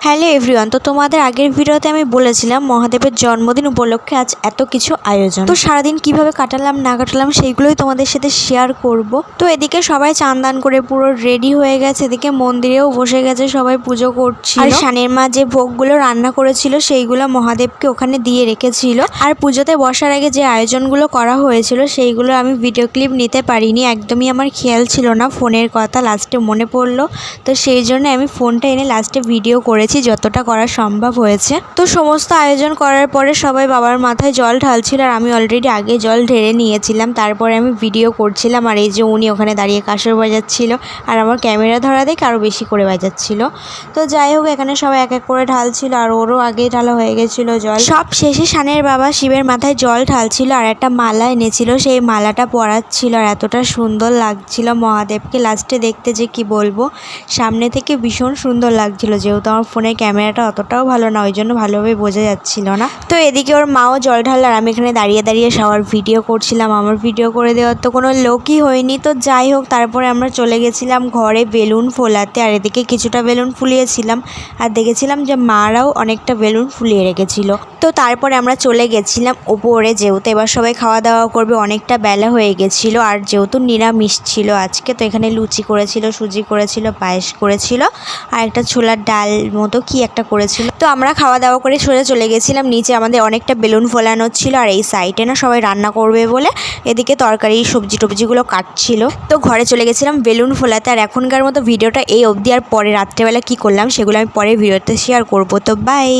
Hello everyone, তো তোমাদের আগের ভিডিওতে আমি বলেছিলাম মহাদেবের জন্মদিন উপলক্ষে আজ এত কিছু আয়োজন। তো সারাদিন কিভাবে কাটালাম না কাটালাম সেইগুলোই তোমাদের সাথে শেয়ার করব। তো এদিকে সবাই চান দান করে পুরো রেডি হয়ে গেছে, এদিকে মন্দিরেও বসে গেছে, সবাই পুজো করছিল। আর শানের মা যে ভোগগুলো রান্না করেছিল সেইগুলো মহাদেবকে ওখানে দিয়ে রেখেছিল। আর পুজোতে বসার আগে যে আয়োজনগুলো করা হয়েছিল সেইগুলো আমি ভিডিও ক্লিপ নিতে পারিনি, একদমই আমার খেয়াল ছিল না, ফোনের কথা লাস্টে মনে পড়লো। তো সেই জন্য আমি ফোনটা এনে লাস্টে ভিডিও করেছি যতটা করা সম্ভব হয়েছে। তো সমস্ত আয়োজন করার পরে সবাই বাবার মাথায় জল ঢালছিল, আর আমি অলরেডি আগে জল ঢেলে নিয়েছিলাম। তারপরে আমি ভিডিও করছিলাম, আর এই যে উনি ওখানে দাঁড়িয়ে কাঁসর বাজাচ্ছিল, আর আমার ক্যামেরা ধরা দেখে আরও বেশি করে বাজাচ্ছিল। তো যাই হোক, এখানে সবাই এক এক করে ঢালছিল, আর ওরও আগেই ঢালা হয়ে গেছিলো জল। সব শেষে শানের বাবা শিবের মাথায় জল ঢালছিল, আর একটা মালা এনেছিল, সেই মালাটা পরাচ্ছিল, আর এতটা সুন্দর লাগছিল মহাদেবকে লাস্টে দেখতে যে কি বলবো। সামনে থেকে ভীষণ সুন্দর লাগছিল, যেহেতু আমার ফোনের ক্যামেরাটা অতটাও ভালো না, ওই জন্য ভালোভাবে বোঝা যাচ্ছিল না। তো এদিকে ওর মাও জল ঢাল, আর আমি এখানে দাঁড়িয়ে দাঁড়িয়ে সবার ভিডিও করছিলাম। আমার ভিডিও করে দেওয়ার তো কোনো লোকই হয়নি। তো যাই হোক, তারপরে আমরা চলে গেছিলাম ঘরে বেলুন ফোলাতে, আর এদিকে কিছুটা বেলুন ফুলিয়েছিলাম, আর দেখেছিলাম যে মারাও অনেকটা বেলুন ফুলিয়ে রেখেছিল। তো তারপরে আমরা চলে গেছিলাম ওপরে, যেহেতু এবার সবাই খাওয়া দাওয়া করবে, অনেকটা বেলা হয়ে গেছিলো। আর যেহেতু নিরামিষ ছিল আজকে, তো এখানে লুচি করেছিল, সুজি করেছিল, পায়েস করেছিল, আর একটা ছোলার ডাল মতো কি একটা করেছিল। তো আমরা খাওয়া দাওয়া করে সোজা চলে গেছিলাম নিচে, আমাদের অনেকটা বেলুন ফোলানো ছিল, আর এই সাইডে না সবাই রান্না করবে বলে এদিকে তরকারি সবজি টবজিগুলো কাটছিল। তো ঘরে চলে গেছিলাম বেলুন ফোলাতে। আর এখনকার মতো ভিডিওটা এই অবধি, আর পরে রাত্রেবেলা কি করলাম সেগুলো আমি পরে ভিডিওতে শেয়ার করবো। তো বাই।